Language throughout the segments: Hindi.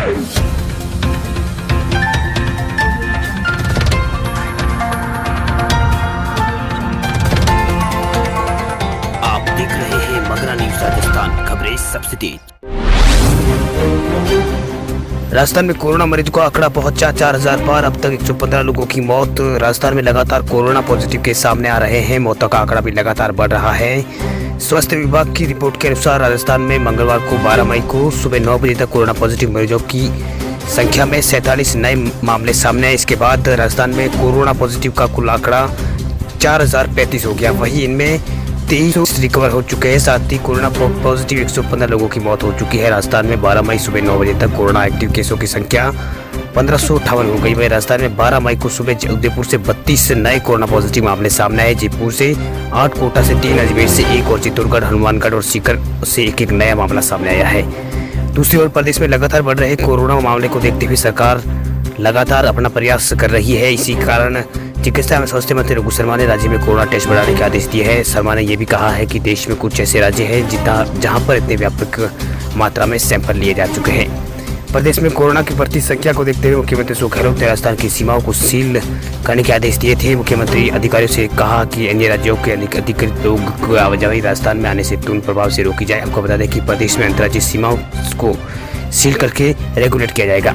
आप देख रहे हैं मगरा न्यूज राजस्थान, खबरें सबसे तेज। राजस्थान में कोरोना मरीज का आंकड़ा पहुंचा 4000 पार। अब तक 115 लोगों की मौत। राजस्थान में लगातार कोरोना पॉजिटिव केस सामने आ रहे हैं। मौतों का आंकड़ा भी लगातार बढ़ रहा है। स्वास्थ्य विभाग की रिपोर्ट के अनुसार राजस्थान में मंगलवार को 12 मई को सुबह 9 बजे तक कोरोना पॉजिटिव मरीजों की संख्या में 47 नए मामले सामने आए। इसके बाद राजस्थान में कोरोना पॉजिटिव का कुल आंकड़ा 4035 हो गया। वहीं इनमें 23 रिकवर हो चुके हैं। साथ ही कोरोना पॉजिटिव 115 लोगों की मौत हो चुकी है। राजस्थान में 12 मई सुबह 9 बजे तक कोरोना एक्टिव केसों की संख्या 1558 हो गई। वहीं राजस्थान में 12 मई को सुबह उदयपुर से 32 नए कोरोना पॉजिटिव मामले सामने आए। जयपुर से 8, कोटा से 3, अजमेर से 1 और चित्तौड़गढ़, हनुमानगढ़ और सीकर से एक नया मामला सामने आया है। दूसरी ओर प्रदेश में लगातार बढ़ रहे कोरोना मामले को देखते हुए सरकार लगातार अपना प्रयास कर रही है। इसी कारण चिकित्सा एवं स्वास्थ्य मंत्री रघु शर्मा ने राज्य में कोरोना टेस्ट बढ़ाने के आदेश दिए हैं। शर्मा ने यह भी कहा है कि देश में कुछ ऐसे राज्य हैं जहां पर इतने व्यापक मात्रा में सैंपल लिए जा चुके हैं। प्रदेश में कोरोना की बढ़ती संख्या को देखते हुए मुख्यमंत्री अशोक गहलोत ने राजस्थान की सीमाओं को सील करने के आदेश दिए थे। मुख्यमंत्री अधिकारियों से कहा कि अन्य राज्यों के अधिकृत लोग को आवाजाही राजस्थान में आने से पूर्ण प्रभाव से रोकी जाए। आपको बता दें कि प्रदेश में अंतर्राज्यीय सीमाओं को सील करके रेगुलेट किया जाएगा।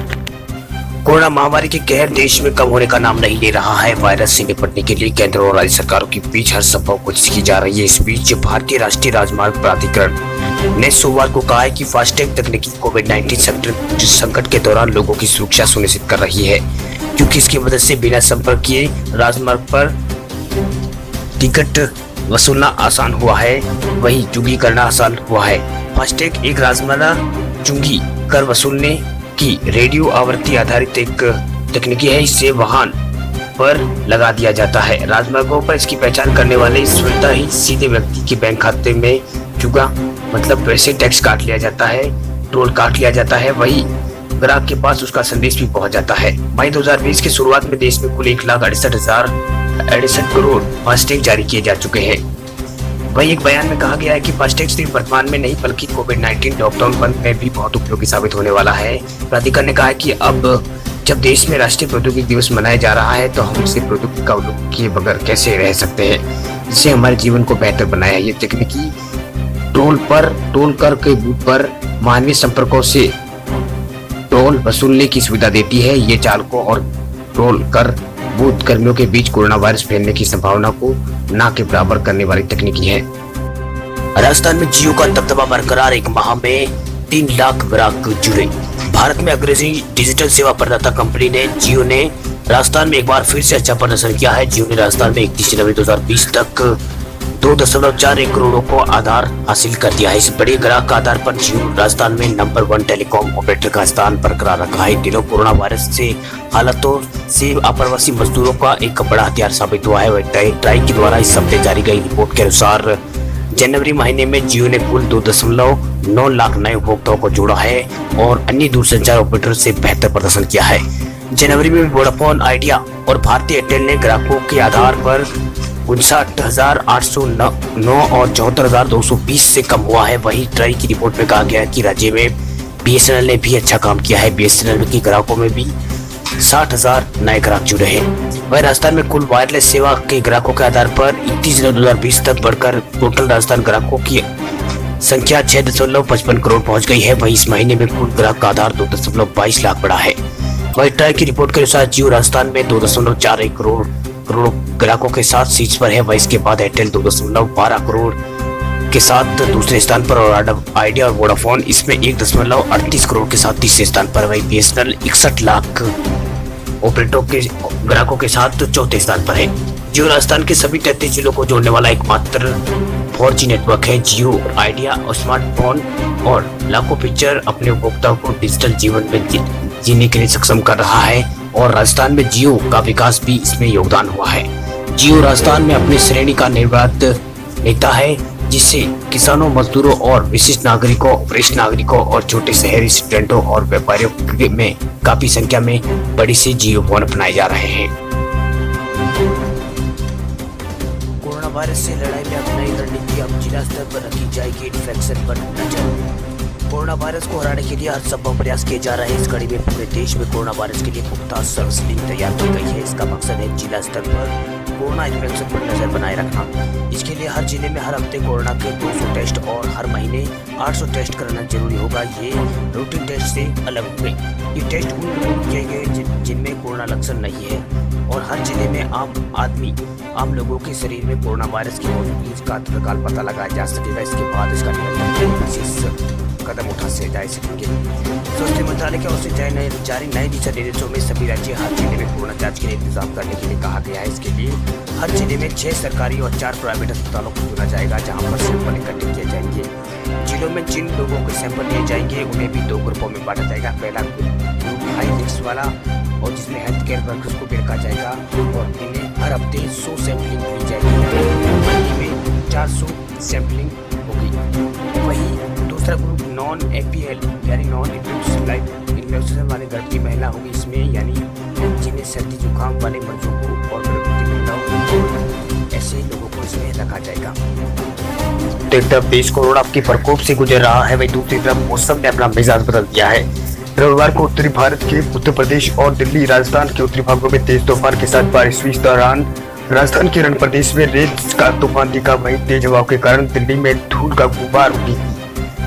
कोरोना महामारी के कहर देश में कम होने का नाम नहीं ले रहा है। वायरस से निपटने के लिए केंद्र और राज्य सरकारों के बीच हर संभव कोशिश की जा रही है। इस बीच भारतीय राष्ट्रीय राजमार्ग प्राधिकरण ने सोमवार को कहा है कि फास्टैग तकनीकी कोविड-19 संकट के दौरान लोगों की सुरक्षा सुनिश्चित कर रही है, क्योंकि इसकी मदद से बिना संपर्क किए राजमार्ग पर टिकट वसूलना आसान हुआ है, वहीं चुंगी करना आसान हुआ है। फास्टैग एक राजमार्ग चुंगी कर वसूलने की रेडियो आवृत्ति आधारित एक तकनीकी है। इससे वाहन पर लगा दिया जाता है। राजमार्गों पर इसकी पहचान करने वाले सुविधा ही सीधे व्यक्ति के बैंक खाते में चुका मतलब पैसे टैक्स काट लिया जाता है, टोल काट लिया जाता है, वही ग्राहक के पास उसका संदेश भी पहुंच जाता है। मई 2020 की शुरुआत में देश में कुल 1,68,068 करोड़ फास्टैग जारी किए जा चुके हैं। वहीं एक बयान में कहा गया है कि फास्टैग सिर्फ वर्तमान में नहीं बल्कि कोविड-19 लॉकडाउन बंद में भी बहुत उपयोगी साबित होने वाला है। प्राधिकरण ने कहा है कि अब जब देश में राष्ट्रीय प्रौद्योगिकी दिवस मनाया जा रहा है तो हम इसे प्रौद्योगिकी का उपयोग किए बगैर कैसे रह सकते हैं। इससे हमारे जीवन को बेहतर बनाया है। ये तकनीकी टोल कर के बूथ पर मानवीय संपर्कों से टोल वसूलने की सुविधा देती है। ये चालकों और टोल कर बूथ कर्मियों के बीच कोरोना वायरस फैलने की संभावना को ना के बराबर करने वाली तकनीकी है। राजस्थान में जियो का दबदबा बरकरार। एक माह में 3 लाख ग्राहक जुड़े। भारत में अग्रणी डिजिटल सेवा प्रदाता कंपनी ने जियो ने राजस्थान में एक बार फिर से अच्छा प्रदर्शन किया है। जियो ने राजस्थान में 31 जनवरी 2020 तक 2.41 करोड़ों को आधार हासिल कर दिया है। इस बड़े ग्राहक का आधार पर जियो राजस्थान में नंबर 1 टेलीकॉम ऑपरेटर का स्थान बरकरार रखा है। दिनों कोरोना वायरस से हालातों से अप्रवासी मजदूरों का एक बड़ा हथियार साबित हुआ है। ट्राई के द्वारा इस हफ्ते जारी गई रिपोर्ट के अनुसार जनवरी महीने में जियो ने कुल 2.9 लाख नए उपभोक्ताओं को जोड़ा है और अन्य दूरसंचार ऑपरेटर से बेहतर प्रदर्शन किया है। जनवरी में वोडाफोन, आइडिया और भारतीय एयरटेल ने ग्राहकों के आधार पर 59,809 और 74,220 से कम हुआ है। वहीं ट्राई की रिपोर्ट में कहा गया कि राज्य में बीएसएनएल ने भी अच्छा काम किया है। बीएसएनएल के ग्राहकों में भी 60,000 नए ग्राहक जुड़े हैं। वहीं राजस्थान में कुल वायरलेस सेवा के ग्राहकों के आधार पर 31 जनवरी 2020 तक बढ़कर टोटल राजस्थान ग्राहकों की संख्या 6.55 करोड़ पहुंच गई है। वहीं इस महीने में कुल ग्राहक का आधार 2.22 लाख बढ़ा है। वहीं ट्राई की रिपोर्ट के अनुसार जियो राजस्थान में 2.41 करोड़ ग्राहकों के साथ शीर्ष पर है। वहीं इसके बाद एयरटेल 2.12 करोड़ के साथ दूसरे स्थान पर और आइडिया और वोडाफोन इसमें 1.38 करोड़ के साथ तीसरे स्थान पर। वहीं बीएसएनएल 61 लाख ऑपरेटरों के ग्राहकों के साथ चौथे स्थान पर है। जियो राजस्थान के सभी 33 जिलों को जोड़ने वाला एकमात्र 4G नेटवर्क है। जियो आइडिया और स्मार्टफोन और लाखों पिक्चर अपने उपभोक्ताओं को डिजिटल जीवन में जीने के लिए सक्षम कर रहा है और राजस्थान में जियो का विकास भी इसमें योगदान हुआ है। जियो राजस्थान में अपनी श्रेणी का निर्बाध नेता है, जिससे किसानों, मजदूरों और विशिष्ट नागरिकों, वरिष्ठ नागरिकों और छोटे शहरी स्टूडेंटों और व्यापारियों में काफी संख्या में बड़ी से जियो फोन अपनाए जा रहे हैं। कोरोना वायरस से लड़ाई में अब नई रणनीति अब जिला स्तर पर रखी जाएगी। इन्फेक्शन पर नजर। कोरोना वायरस को हराने के लिए हर संभव प्रयास किए जा रहे हैं। इस कड़ी में पूरे देश में कोरोना वायरस के लिए पुख्ता सर्विस तैयार की गई है। इसका मकसद है जिला स्तर पर कोरोना इन्फेक्शन पर नजर बनाए रखना। इसके लिए हर जिले में हर हफ्ते कोरोना के 200 टेस्ट और हर महीने 800 टेस्ट कराना जरूरी होगा। ये रूटीन टेस्ट से अलग होंगे। ये टेस्ट उन लोगों को किए गए जिनमें कोरोना लक्षण नहीं है और हर जिले में आम लोगों के शरीर में कोरोना वायरस की मौजूदगी का तत्काल पता लगाया जा सकेगा। इसके बाद इसका नियंत्रण कदम उठा से जा सकेंगे। स्वास्थ्य मंत्रालय की ओर से जारी नए दिशा निर्देशों में सभी राज्य हर जिले में कोरोना जांच के लिए इंतजाम करने के लिए कहा गया है। इसके लिए हर जिले में 6 सरकारी और 4 प्राइवेट अस्पतालों को चुना जाएगा, जहां पर सैंपल इकट्ठे किए जाएंगे। जिलों में जिन लोगों के सैंपल लिए जाएंगे उन्हें भी 2 ग्रुपों में बांटा जाएगा। पहला ग्रुप हाई रिस्क वाला और जिसमें हेल्थ केयर वर्कर्स को भी रखा जाएगा और इन्हें हर हफ्ते 100 सैंपलिंग ली जाएगी। महीने में 400 सैंपलिंग होगी। वहीं दूसरा ग्रुप नॉन एपीएल यानी नॉन इन्फेक्शन वाले गर्भवती महिला होगी। इसमें यानी जिन्हें सर्दी जुकाम वाले मरीजों को और गर्भवती महिलाओं को, ऐसे लोगों को इसमें रखा जाएगा। तो एक तरफ देश कोरोना के प्रकोप से गुजर रहा है, वही दूसरी तरफ मौसम ने अपना मिजाज बदल दिया है। रविवार को उत्तरी भारत के उत्तर प्रदेश और दिल्ली, राजस्थान के उत्तरी भागों में तेज तूफान के साथ बारिश हुई। इस दौरान राजस्थान के रण प्रदेश में रेत का तूफान दिखा। वहीं तेज हवाओं के कारण दिल्ली में धूल का गुबार उड़ी।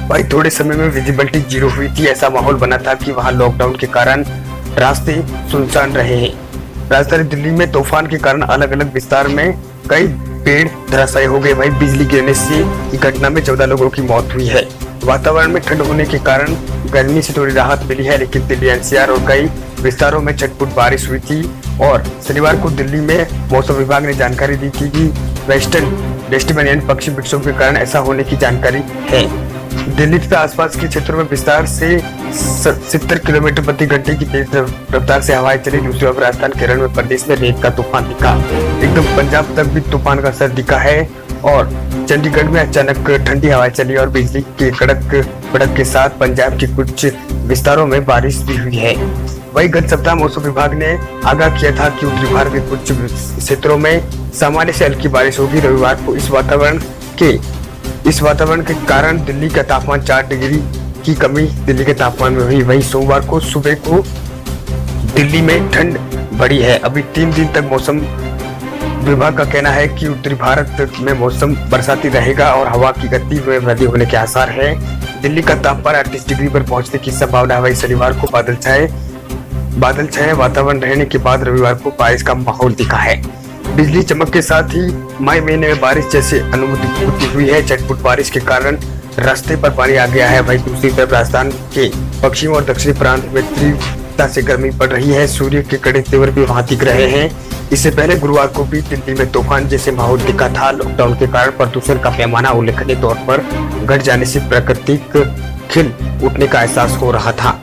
वहीं थोड़े समय में विजिबिलिटी 0 हुई थी। ऐसा माहौल बना था कि वहां लॉकडाउन के कारण रास्ते सुनसान रहे हैं। राजधानी दिल्ली में तूफान के कारण अलग अलग विस्तार में कई पेड़ धराशायी हो गए। वहीं बिजली गिरने से इस घटना में 14 लोगों की मौत हुई है। वातावरण में ठंड होने के कारण गर्मी से थोड़ी राहत मिली है, लेकिन दिल्ली एनसीआर और कई विस्तारों में छटपुट बारिश हुई थी। और शनिवार को दिल्ली में मौसम विभाग ने जानकारी दी थी कि वेस्टर्न डिस्टर्बेंस पश्चिमी विक्षोभ के कारण ऐसा होने की जानकारी है। दिल्ली तथा आसपास के क्षेत्रों में विस्तार से 70 किलोमीटर प्रति घंटे की तेज रफ्तार से हवाएं चली। दूसरी ओर राजस्थान केरल में प्रदेश में रेत का तूफान दिखा। एकदम पंजाब तक भी तूफान का असर दिखा है और चंडीगढ़ में अचानक ठंडी हवाएं चली और बिजली के कड़क के साथ पंजाब के कुछ विस्तारों में बारिश भी हुई है। वही गत सप्ताह मौसम विभाग ने आगाह किया था कि उत्तरी भारत के कुछ क्षेत्रों में सामान्य से हल्की बारिश होगी। रविवार को इस वातावरण के कारण दिल्ली का तापमान 4 डिग्री की कमी दिल्ली के तापमान में हुई। वहीं सोमवार को सुबह को दिल्ली में ठंड बढ़ी है। अभी 3 दिन तक मौसम विभाग का कहना है कि उत्तरी भारत में मौसम बरसाती रहेगा और हवा की गति में वृद्धि होने के आसार है। दिल्ली का तापमान 38 डिग्री पर पहुंचने की संभावना है। वहीं शनिवार को बादल छाए वातावरण रहने के बाद रविवार को बारिश का माहौल दिखा है। बिजली चमक के साथ ही मई महीने में बारिश जैसे अनुभूति हुई है। छटपुट बारिश के कारण रास्ते पर पानी आ गया है। वहीं दूसरी तरफ राजस्थान के पश्चिम और दक्षिणी प्रांत में तीव्रता से गर्मी पड़ रही है। सूर्य के कड़े तेवर भी वहां दिख रहे हैं। इससे पहले गुरुवार को भी दिल्ली में तूफान जैसे माहौल दिखा था। लॉकडाउन के कारण प्रदूषण का पैमाना उल्लेखनीय तौर पर घट जाने से प्राकृतिक खिल उठने का एहसास हो रहा था।